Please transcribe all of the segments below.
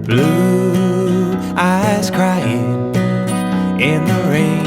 Blue eyes crying in the rain.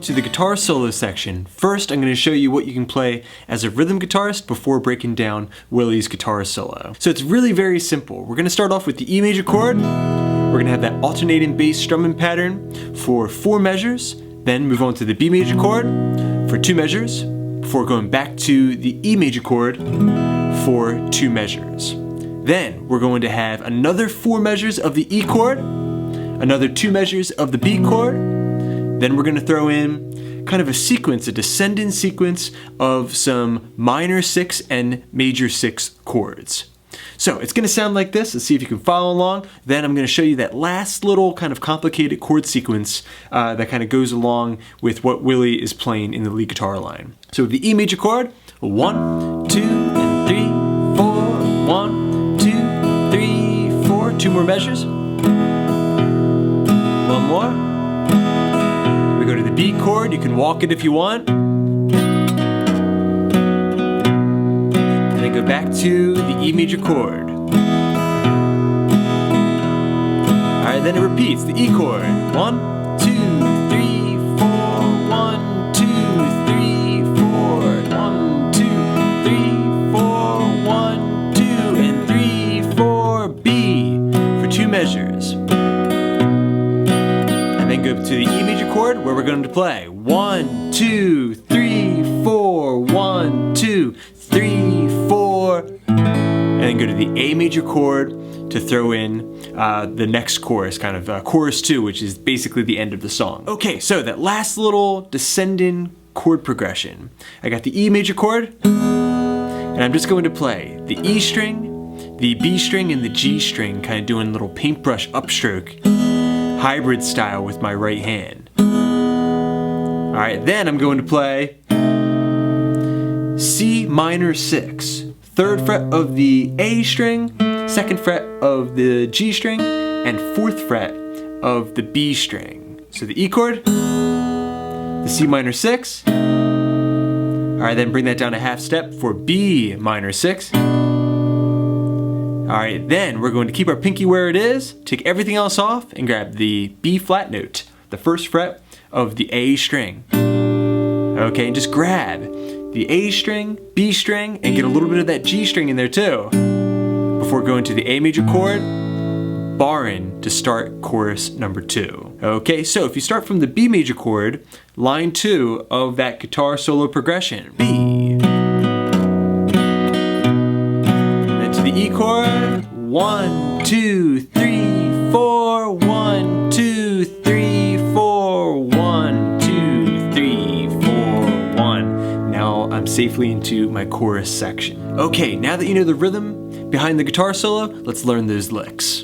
To the guitar solo section. First, I'm going to show you what you can play as a rhythm guitarist before breaking down Willie's guitar solo. So it's really very simple. We're going to start off with the E major chord. We're going to have that alternating bass strumming pattern for 4 measures, then move on to the B major chord for 2 measures, before going back to the E major chord for 2 measures. Then we're going to have another 4 measures of the E chord, another 2 measures of the B chord. Then we're going to throw in kind of a sequence, a descending sequence of some minor 6 and major 6 chords. So it's going to sound like this. Let's see if you can follow along. Then I'm going to show you that last little kind of complicated chord sequence that kind of goes along with what Willie is playing in the lead guitar line. So the E major chord, 1, 2, and 3, 4, 1, 2, 3, 4. 2 more measures. 1 more. Go to the B chord, you can walk it if you want. And then go back to the E major chord. Alright, then it repeats, the E chord. 1, 2, 3, 4, 1, 2, 3, 4, 1, 2, 3, 4, 1, 2, and 3, 4, B for 2 measures. Go to the E major chord where we're going to play 1, 2, 3, 4, 1, 2, 3, 4, and then go to the A major chord to throw in the next chorus, kind of chorus 2, which is basically the end of the song. Okay, so that last little descending chord progression. I got the E major chord, and I'm just going to play the E string, the B string, and the G string, kind of doing a little paintbrush upstroke hybrid style with my right hand. Alright, then I'm going to play C minor 6, 3rd fret of the A string, 2nd fret of the G string, and 4th fret of the B string. So the E chord, the C minor 6. Alright, then bring that down a half step for B minor 6. Alright, then we're going to keep our pinky where it is, take everything else off, and grab the B flat note, the 1st fret of the A string. Okay, and just grab the A string, B string, and get a little bit of that G string in there too, before going to the A major chord, barring to start chorus number 2. Okay, so if you start from the B major chord, line 2 of that guitar solo progression, B. The E chord, 1, 2, 3, 4, 1, 2, 3, 4, 1, 2, 3, 4, 1. Now I'm safely into my chorus section. Okay, now that you know the rhythm behind the guitar solo, let's learn those licks.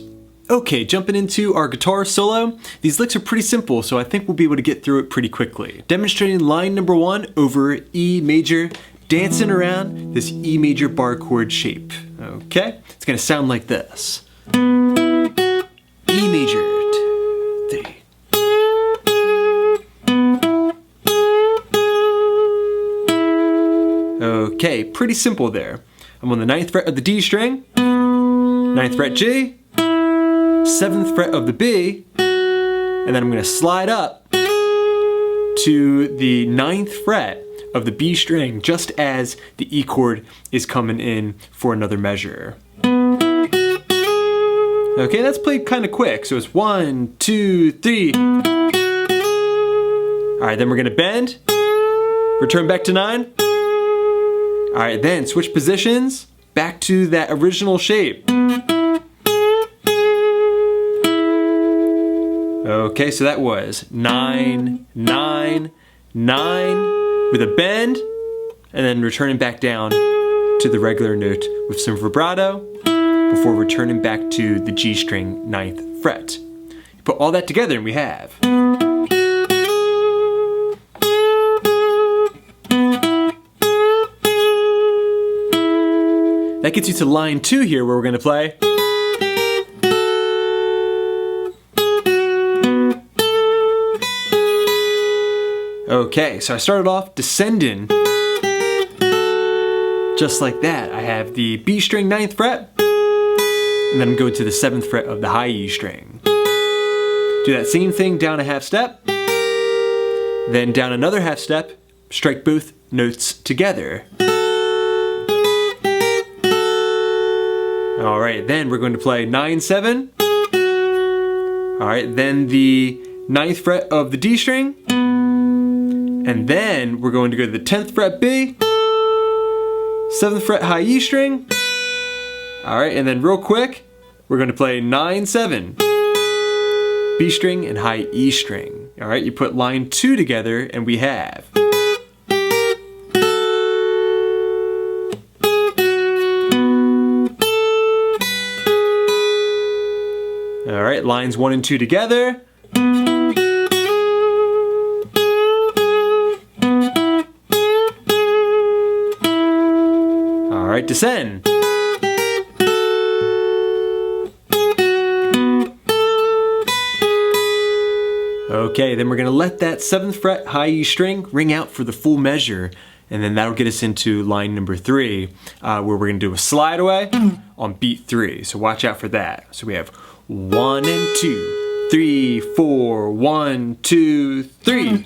Okay, jumping into our guitar solo, these licks are pretty simple, so I think we'll be able to get through it pretty quickly. Demonstrating line number 1 over E major, dancing around this E major bar chord shape. Okay, it's gonna sound like this. E major, 3. Okay, pretty simple there. I'm on the 9th fret of the D string, 9th fret G, 7th fret of the B, and then I'm gonna slide up to the 9th fret of the B string just as the E chord is coming in for another measure. Okay, that's played kind of quick, so it's 1, 2, 3. Alright, then we're gonna bend, return back to 9. Alright, then switch positions, back to that original shape. Okay, so that was 9, 9, 9 with a bend, and then returning back down to the regular note with some vibrato before returning back to the G string 9th fret. You put all that together and we have. That gets you to line 2 here where we're going to play. Okay, so I started off descending just like that. I have the B string 9th fret, and then I'm going to the 7th fret of the high E string. Do that same thing down a half step, then down another half step, strike both notes together. Alright, then we're going to play 9, 7. Alright, then the 9th fret of the D string. And then we're going to go to the 10th fret B, 7th fret high E string. Alright, and then real quick, we're going to play 9, 7. B string and high E string. Alright, you put line 2 together and we have. Alright, lines 1 and 2 together. Alright, descend. Okay, then we're going to let that 7th fret high E string ring out for the full measure, and then that'll get us into line number 3, where we're going to do a slide away on beat 3. So watch out for that. So we have 1 and 2, 3, 4, 1, 2, 3.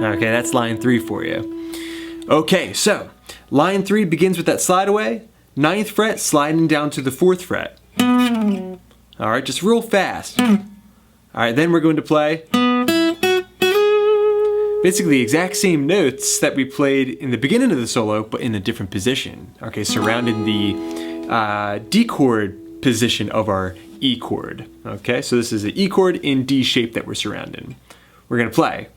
Okay, that's line 3 for you. Okay, so line 3 begins with that slide away, 9th fret sliding down to the 4th fret. Alright, just real fast. Alright, then we're going to play basically the exact same notes that we played in the beginning of the solo, but in a different position. Okay, surrounding the D chord position of our E chord. Okay, so this is an E chord in D shape that we're surrounding. We're going to play.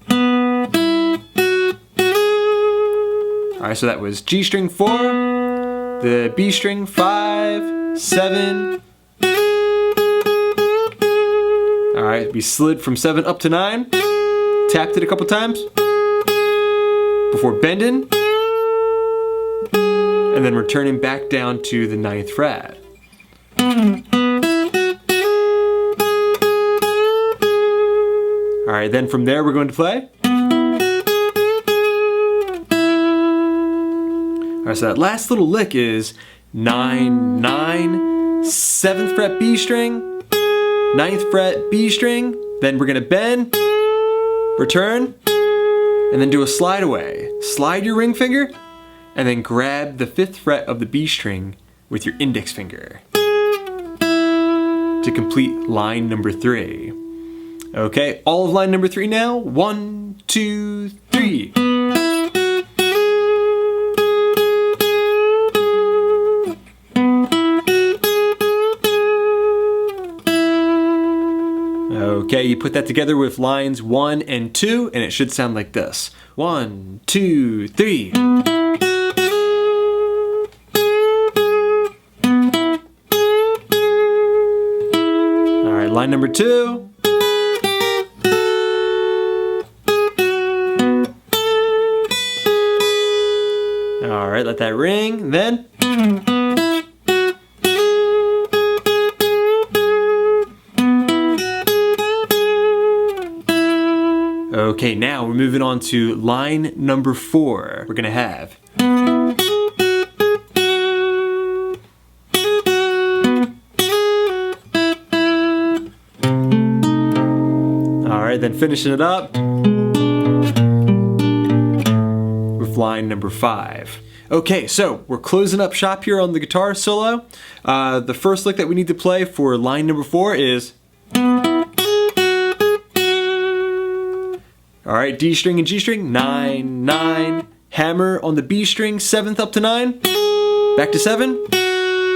Alright, so that was G string 4, the B string 5, 7. Alright, we slid from 7 up to 9, tapped it a couple times before bending, and then returning back down to the 9th fret. Alright, then from there we're going to play. Alright, so that last little lick is 9, 9, 7th fret B string, 9th fret B string, then we're going to bend, return, and then do a slide away. Slide your ring finger, and then grab the 5th fret of the B string with your index finger to complete line number 3. Okay, all of line number 3 now. 1, 2, 3. Okay, you put that together with lines 1 and 2, and it should sound like this. 1, 2, 3. Alright, line number 2. Alright, let that ring, then. Okay, now we're moving on to line number 4. We're gonna have. Alright, then finishing it up with line number 5. Okay, so we're closing up shop here on the guitar solo. The first lick that we need to play for line number 4 is. Alright, D string and G string, 9, 9, hammer on the B string, 7th up to 9. back to 7,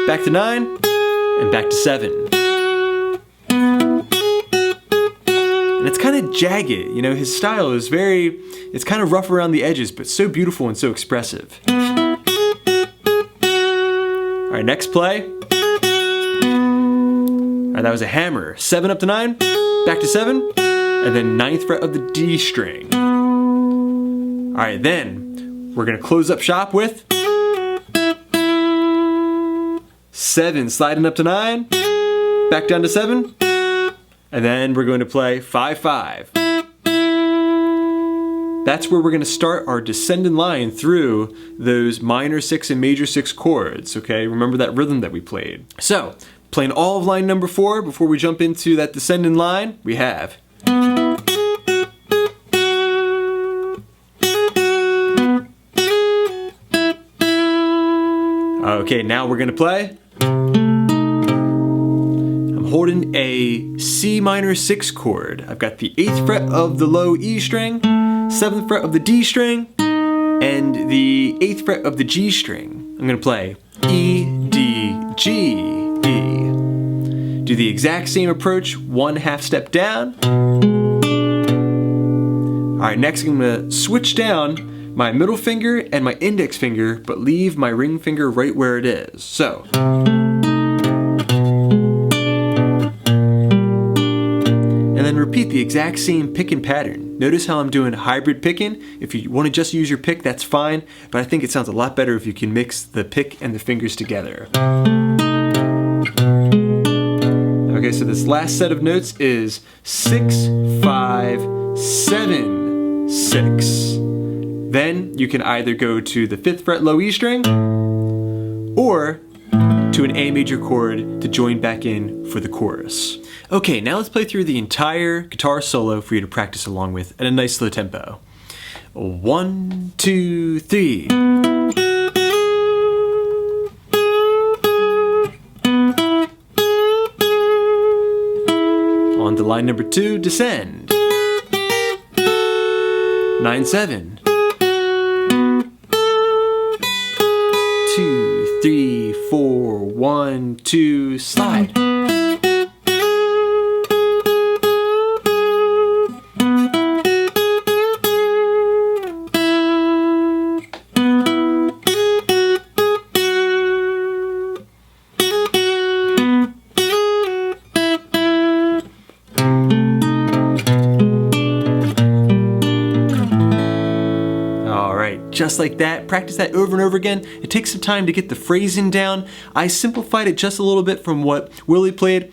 back to 9, and back to 7. And it's kind of jagged, you know, his style is it's kind of rough around the edges, but so beautiful and so expressive. All right, next play. All right, that was a hammer. 7 up to 9, back to 7, and then 9th fret of the D string. All right, then we're gonna close up shop with 7, sliding up to 9, back down to 7, and then we're going to play 5-5. That's where we're going to start our descending line through those minor 6 and major 6 chords, okay? Remember that rhythm that we played. So, playing all of line number 4 before we jump into that descending line, we have. Okay, now we're going to play. I'm holding a C minor 6 chord. I've got the 8th fret of the low E string, 7th fret of the D string, and the 8th fret of the G string. I'm going to play E, D, G, E. Do the exact same approach, 1 half step down. Alright, next I'm going to switch down my middle finger and my index finger, but leave my ring finger right where it is. So. And then repeat the exact same picking pattern. Notice how I'm doing hybrid picking. If you want to just use your pick, that's fine, but I think it sounds a lot better if you can mix the pick and the fingers together. Okay, so this last set of notes is 6, 5, 7, 6. Then you can either go to the 5th fret low E string or to an A major chord to join back in for the chorus. Okay, now let's play through the entire guitar solo for you to practice along with at a nice slow tempo. 1, 2, 3. On to line number 2, descend. 9-7. 2, 3, 4, 1, 2, slide. Just like that, practice that over and over again. It takes some time to get the phrasing down. I simplified it just a little bit from what Willie played.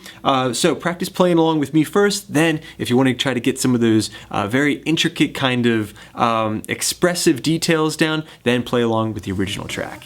So practice playing along with me first. Then if you want to try to get some of those very intricate kind of expressive details down, then play along with the original track.